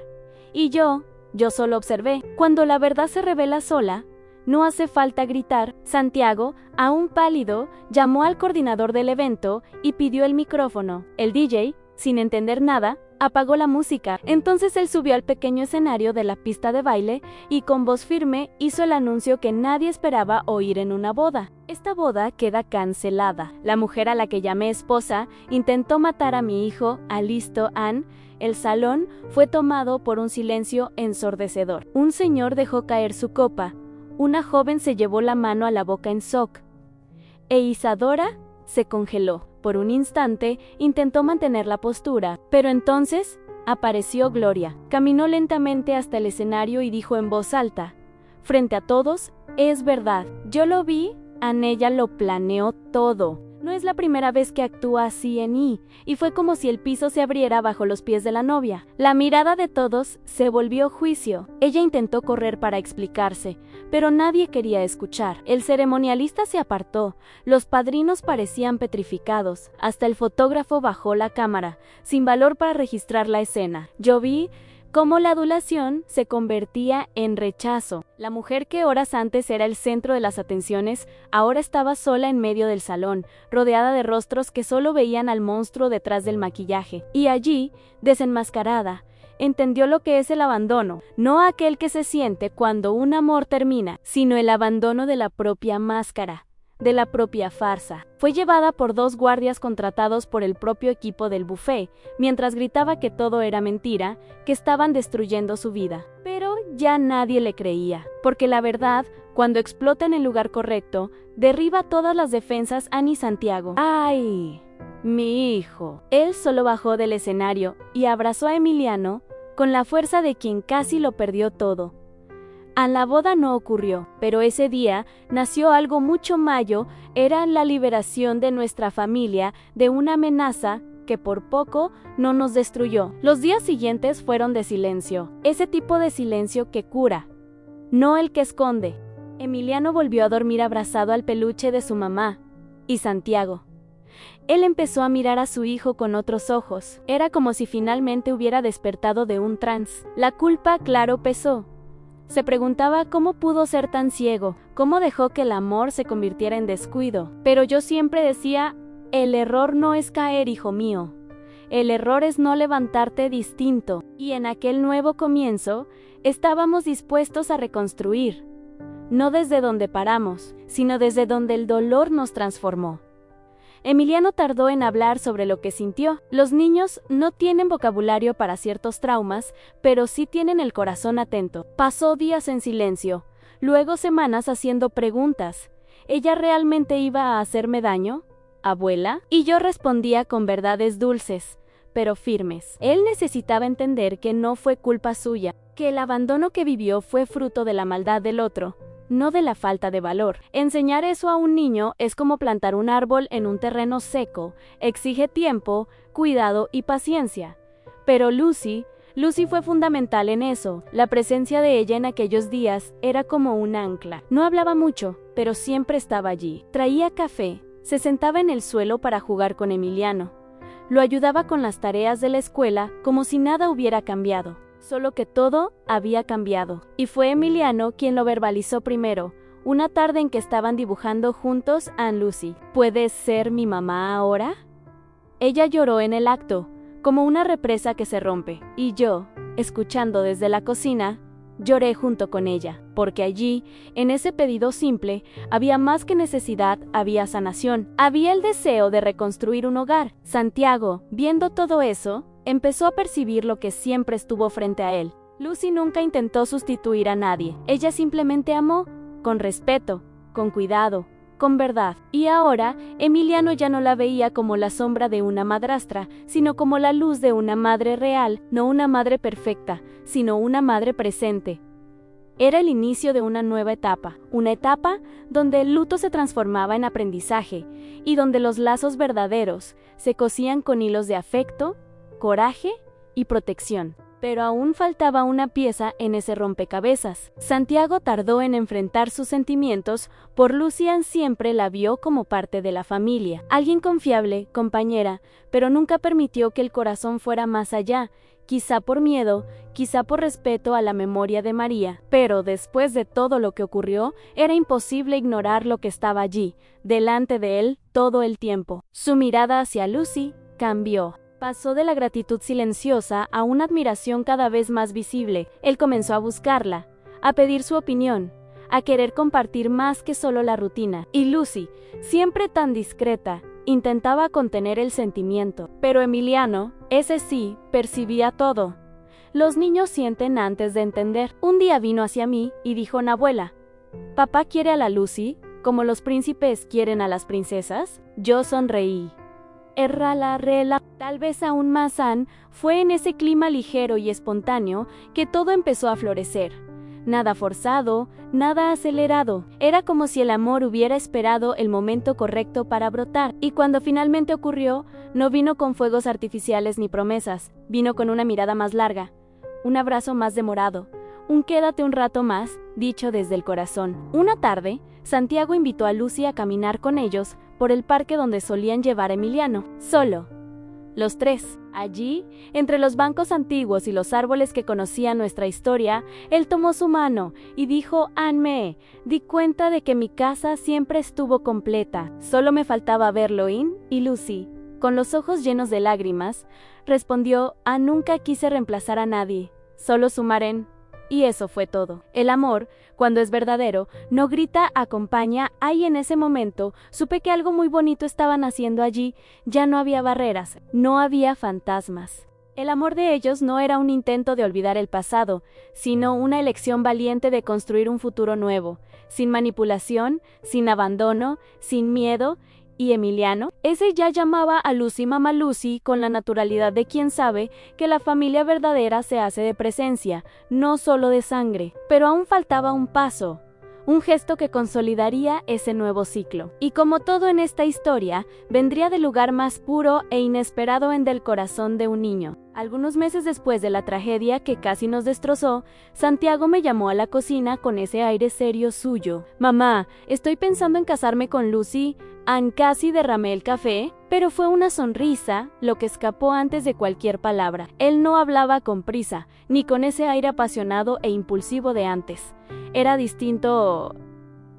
Y yo solo observé. Cuando la verdad se revela sola, no hace falta gritar. Santiago, aún pálido, llamó al coordinador del evento y pidió el micrófono. El DJ, sin entender nada, apagó la música. Entonces él subió al pequeño escenario de la pista de baile y con voz firme hizo el anuncio que nadie esperaba oír en una boda. Esta boda queda cancelada. La mujer a la que llamé esposa intentó matar a mi hijo. Alisto, Ann. El salón fue tomado por un silencio ensordecedor. Un señor dejó caer su copa. Una joven se llevó la mano a la boca en shock. E Isadora se congeló. Por un instante intentó mantener la postura, pero entonces apareció Gloria. Caminó lentamente hasta el escenario y dijo en voz alta, frente a todos: es verdad, yo lo vi, Anella lo planeó todo. No es la primera vez que actúa así y fue como si el piso se abriera bajo los pies de la novia. La mirada de todos se volvió juicio. Ella intentó correr para explicarse, pero nadie quería escuchar. El ceremonialista se apartó. Los padrinos parecían petrificados. Hasta el fotógrafo bajó la cámara, sin valor para registrar la escena. Yo vi cómo la adulación se convertía en rechazo. La mujer que horas antes era el centro de las atenciones, ahora estaba sola en medio del salón, rodeada de rostros que solo veían al monstruo detrás del maquillaje. Y allí, desenmascarada, entendió lo que es el abandono, no aquel que se siente cuando un amor termina, sino el abandono de la propia máscara, de la propia farsa. Fue llevada por 2 guardias contratados por el propio equipo del buffet, mientras gritaba que todo era mentira, que estaban destruyendo su vida. Pero ya nadie le creía, porque la verdad Cuando explota en el lugar correcto, derriba todas las defensas Annie Santiago. ¡Ay! Mi hijo. Él solo bajó del escenario y abrazó a Emiliano con la fuerza de quien casi lo perdió todo. A la boda no ocurrió, pero ese día nació algo mucho mayor, era la liberación de nuestra familia de una amenaza que por poco no nos destruyó. Los días siguientes fueron de silencio, ese tipo de silencio que cura, no el que esconde. Emiliano volvió a dormir abrazado al peluche de su mamá y Santiago. Él empezó a mirar a su hijo con otros ojos, era como si finalmente hubiera despertado de un trance. La culpa, claro, pesó. Se preguntaba cómo pudo ser tan ciego, cómo dejó que el amor se convirtiera en descuido. Pero yo siempre decía, el error no es caer, hijo mío. El error es no levantarte distinto. Y en aquel nuevo comienzo, estábamos dispuestos a reconstruir. No desde donde paramos, sino desde donde el dolor nos transformó. Emiliano tardó en hablar sobre lo que sintió. Los niños no tienen vocabulario para ciertos traumas, pero sí tienen el corazón atento. Pasó días en silencio, luego semanas haciendo preguntas. ¿Ella realmente iba a hacerme daño, abuela? Y yo respondía con verdades dulces, pero firmes. Él necesitaba entender que no fue culpa suya, que el abandono que vivió fue fruto de la maldad del otro, no de la falta de valor. Enseñar eso a un niño es como plantar un árbol en un terreno seco, exige tiempo, cuidado y paciencia. Pero Lucy fue fundamental en eso. La presencia de ella en aquellos días era como un ancla. No hablaba mucho, pero siempre estaba allí. Traía café, se sentaba en el suelo para jugar con Emiliano. Lo ayudaba con las tareas de la escuela como si nada hubiera cambiado. Solo que todo había cambiado. Y fue Emiliano quien lo verbalizó primero, una tarde en que estaban dibujando juntos Anne Lucy. ¿Puedes ser mi mamá ahora? Ella lloró en el acto, como una represa que se rompe, y yo, escuchando desde la cocina, lloré junto con ella, porque allí, en ese pedido simple, había más que necesidad, había sanación, había el deseo de reconstruir un hogar. Santiago, viendo todo eso, empezó a percibir lo que siempre estuvo frente a él. Lucy nunca intentó sustituir a nadie, ella simplemente amó, con respeto, con cuidado, con verdad. Y ahora, Emiliano ya no la veía como la sombra de una madrastra, sino como la luz de una madre real, no una madre perfecta, sino una madre presente. Era el inicio de una nueva etapa, una etapa donde el luto se transformaba en aprendizaje y donde los lazos verdaderos se cosían con hilos de afecto, coraje y protección. Pero aún faltaba una pieza en ese rompecabezas. Santiago tardó en enfrentar sus sentimientos, por Lucian siempre la vio como parte de la familia, alguien confiable, compañera, pero nunca permitió que el corazón fuera más allá, quizá por miedo, quizá por respeto a la memoria de María, pero después de todo lo que ocurrió, era imposible ignorar lo que estaba allí, delante de él, todo el tiempo. Su mirada hacia Lucy cambió. Pasó de la gratitud silenciosa a una admiración cada vez más visible. Él comenzó a buscarla, a pedir su opinión, a querer compartir más que solo la rutina. Y Lucy, siempre tan discreta, intentaba contener el sentimiento. Pero Emiliano, ese sí, percibía todo. Los niños sienten antes de entender. Un día vino hacia mí y dijo: Abuela, ¿papá quiere a la Lucy como los príncipes quieren a las princesas? Yo sonreí. Rela. Tal vez aún más fue en ese clima ligero y espontáneo que todo empezó a florecer. Nada forzado, nada acelerado. Era como si el amor hubiera esperado el momento correcto para brotar. Y cuando finalmente ocurrió, no vino con fuegos artificiales ni promesas. Vino con una mirada más larga, un abrazo más demorado, un quédate un rato más, dicho desde el corazón. Una tarde, Santiago invitó a Lucy a caminar con ellos por el parque donde solían llevar a Emiliano, solo. Los tres. Allí, entre los bancos antiguos y los árboles que conocían nuestra historia, él tomó su mano y dijo: Anne, di cuenta de que mi casa siempre estuvo completa. Solo me faltaba verlo. Y Lucy, con los ojos llenos de lágrimas, respondió: nunca quise reemplazar a nadie, solo sumar en... Y eso fue todo. El amor, cuando es verdadero, no grita, acompaña. Ahí en ese momento, supe que algo muy bonito estaba naciendo allí. Ya no había barreras, no había fantasmas. El amor de ellos no era un intento de olvidar el pasado, sino una elección valiente de construir un futuro nuevo, sin manipulación, sin abandono, sin miedo. Y Emiliano, ese ya llamaba a Lucy Mamá Lucy con la naturalidad de quien sabe que la familia verdadera se hace de presencia, no solo de sangre. Pero aún faltaba un paso, un gesto que consolidaría ese nuevo ciclo. Y como todo en esta historia, vendría del lugar más puro e inesperado del corazón de un niño. Algunos meses después de la tragedia que casi nos destrozó, Santiago me llamó a la cocina con ese aire serio suyo. Mamá, estoy pensando en casarme con Lucy. Casi derramé el café, pero fue una sonrisa lo que escapó antes de cualquier palabra. Él no hablaba con prisa, ni con ese aire apasionado e impulsivo de antes. Era distinto.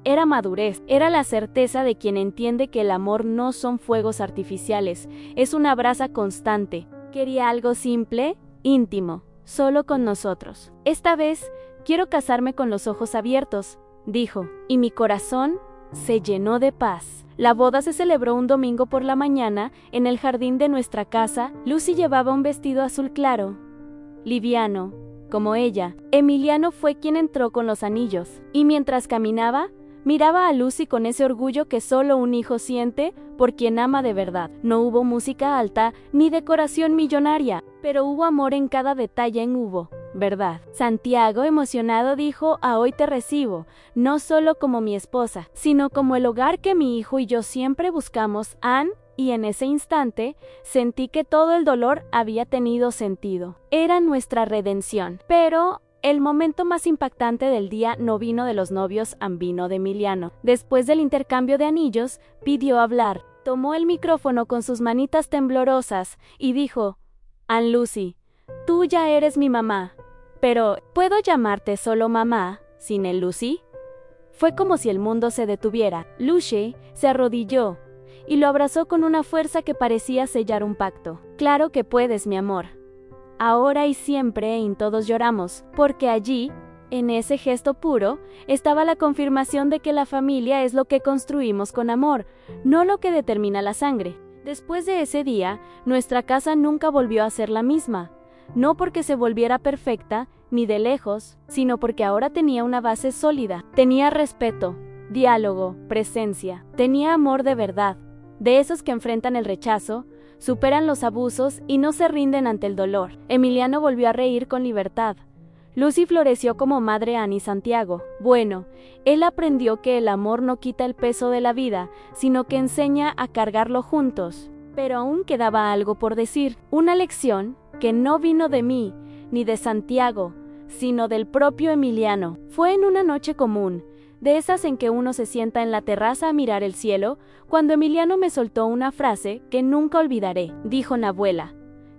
Era madurez, era la certeza de quien entiende que el amor no son fuegos artificiales, es una brasa constante. Quería algo simple, íntimo, solo con nosotros. Esta vez, quiero casarme con los ojos abiertos, dijo, y mi corazón se llenó de paz. La boda se celebró un domingo por la mañana en el jardín de nuestra casa. Lucy llevaba un vestido azul claro, liviano, como ella. Emiliano fue quien entró con los anillos, y mientras caminaba, miraba a Lucy con ese orgullo que solo un hijo siente por quien ama de verdad. No hubo música alta ni decoración millonaria, pero hubo amor en cada detalle hubo, ¿verdad? Santiago, emocionado, dijo: "A hoy te recibo, no solo como mi esposa, sino como el hogar que mi hijo y yo siempre buscamos, Anne". Y en ese instante, sentí que todo el dolor había tenido sentido. Era nuestra redención. Pero el momento más impactante del día no vino de los novios, vino de Emiliano. Después del intercambio de anillos, pidió hablar. Tomó el micrófono con sus manitas temblorosas y dijo: "Anne Lucy, tú ya eres mi mamá. Pero, ¿puedo llamarte solo mamá, sin el Lucy?". Fue como si el mundo se detuviera. Lucy se arrodilló y lo abrazó con una fuerza que parecía sellar un pacto. "Claro que puedes, mi amor. Ahora y siempre todos lloramos, porque allí, en ese gesto puro, estaba la confirmación de que la familia es lo que construimos con amor, no lo que determina la sangre". Después de ese día, nuestra casa nunca volvió a ser la misma. No porque se volviera perfecta, ni de lejos, sino porque ahora tenía una base sólida. Tenía respeto, diálogo, presencia. Tenía amor de verdad, de esos que enfrentan el rechazo, superan los abusos y no se rinden ante el dolor. Emiliano volvió a reír con libertad. Lucy floreció como madre Anne y Santiago. Bueno, él aprendió que el amor no quita el peso de la vida, sino que enseña a cargarlo juntos. Pero aún quedaba algo por decir, una lección que no vino de mí, ni de Santiago, sino del propio Emiliano. Fue en una noche común, de esas en que uno se sienta en la terraza a mirar el cielo, cuando Emiliano me soltó una frase que nunca olvidaré. Dijo Nabuela: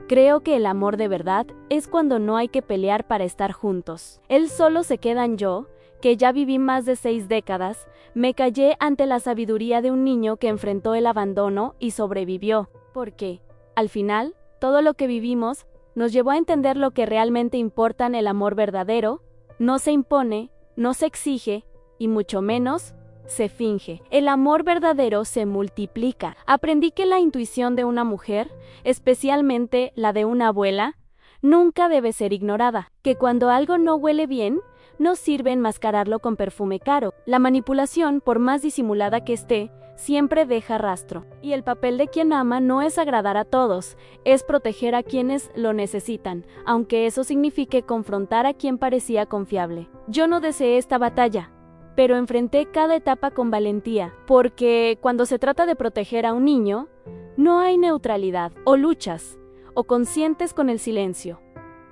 "Creo que el amor de verdad es cuando no hay que pelear para estar juntos". Él solo se queda en yo, que ya viví más de 6 décadas, me callé ante la sabiduría de un niño que enfrentó el abandono y sobrevivió. Porque, al final, todo lo que vivimos nos llevó a entender lo que realmente importa en el amor verdadero. No se impone, no se exige, y mucho menos se finge. El amor verdadero se multiplica. Aprendí que la intuición de una mujer, especialmente la de una abuela, nunca debe ser ignorada. Que cuando algo no huele bien, no sirve enmascararlo con perfume caro. La manipulación, por más disimulada que esté, siempre deja rastro. Y el papel de quien ama no es agradar a todos, es proteger a quienes lo necesitan, aunque eso signifique confrontar a quien parecía confiable. Yo no deseé esta batalla, pero enfrenté cada etapa con valentía, porque cuando se trata de proteger a un niño, no hay neutralidad, o luchas, o consientes con el silencio.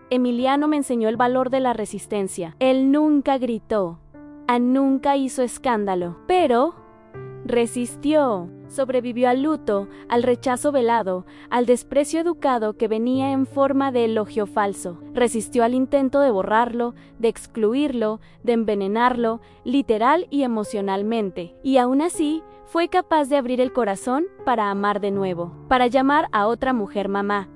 Emiliano me enseñó el valor de la resistencia. Él nunca gritó, nunca hizo escándalo, pero resistió. Sobrevivió al luto, al rechazo velado, al desprecio educado que venía en forma de elogio falso. Resistió al intento de borrarlo, de excluirlo, de envenenarlo, literal y emocionalmente. Y aún así, fue capaz de abrir el corazón para amar de nuevo, para llamar a otra mujer mamá,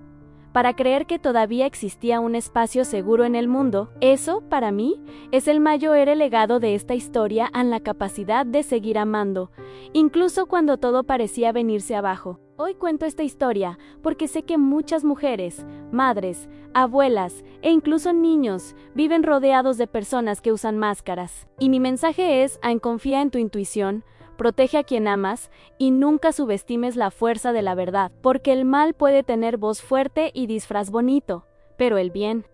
para creer que todavía existía un espacio seguro en el mundo. Eso, para mí, es el mayor legado de esta historia, en la capacidad de seguir amando, incluso cuando todo parecía venirse abajo. Hoy cuento esta historia porque sé que muchas mujeres, madres, abuelas e incluso niños viven rodeados de personas que usan máscaras. Y mi mensaje es: confía en tu intuición, protege a quien amas y nunca subestimes la fuerza de la verdad, porque el mal puede tener voz fuerte y disfraz bonito, pero el bien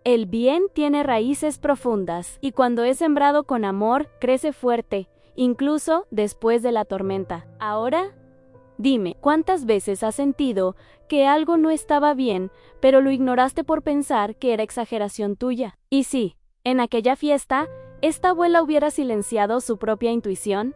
tiene raíces profundas y cuando es sembrado con amor, crece fuerte, incluso después de la tormenta. Ahora, dime, ¿cuántas veces has sentido que algo no estaba bien, pero lo ignoraste por pensar que era exageración tuya? Y sí, en aquella fiesta, ¿esta abuela hubiera silenciado su propia intuición?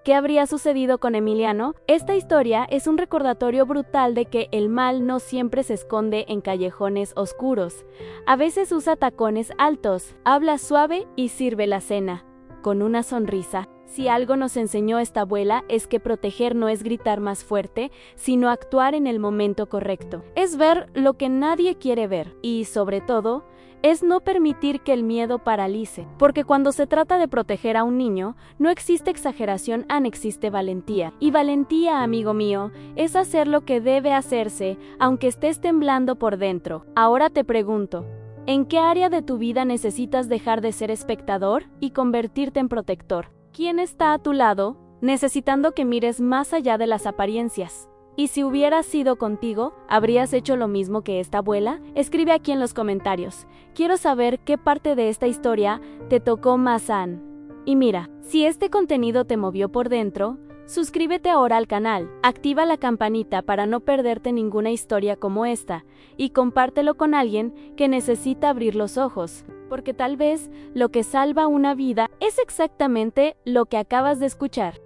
¿Qué habría sucedido con Emiliano? Esta historia es un recordatorio brutal de que el mal no siempre se esconde en callejones oscuros. A veces usa tacones altos, habla suave y sirve la cena, con una sonrisa. Si algo nos enseñó esta abuela es que proteger no es gritar más fuerte, sino actuar en el momento correcto. Es ver lo que nadie quiere ver y, sobre todo, es no permitir que el miedo paralice, porque cuando se trata de proteger a un niño, no existe exageración, existe valentía. Y valentía, amigo mío, es hacer lo que debe hacerse, aunque estés temblando por dentro. Ahora te pregunto, ¿en qué área de tu vida necesitas dejar de ser espectador y convertirte en protector? ¿Quién está a tu lado, necesitando que mires más allá de las apariencias? Y si hubieras sido contigo, ¿habrías hecho lo mismo que esta abuela? Escribe aquí en los comentarios. Quiero saber qué parte de esta historia te tocó más. Y mira, si este contenido te movió por dentro, suscríbete ahora al canal, activa la campanita para no perderte ninguna historia como esta, y compártelo con alguien que necesita abrir los ojos, porque tal vez lo que salva una vida es exactamente lo que acabas de escuchar.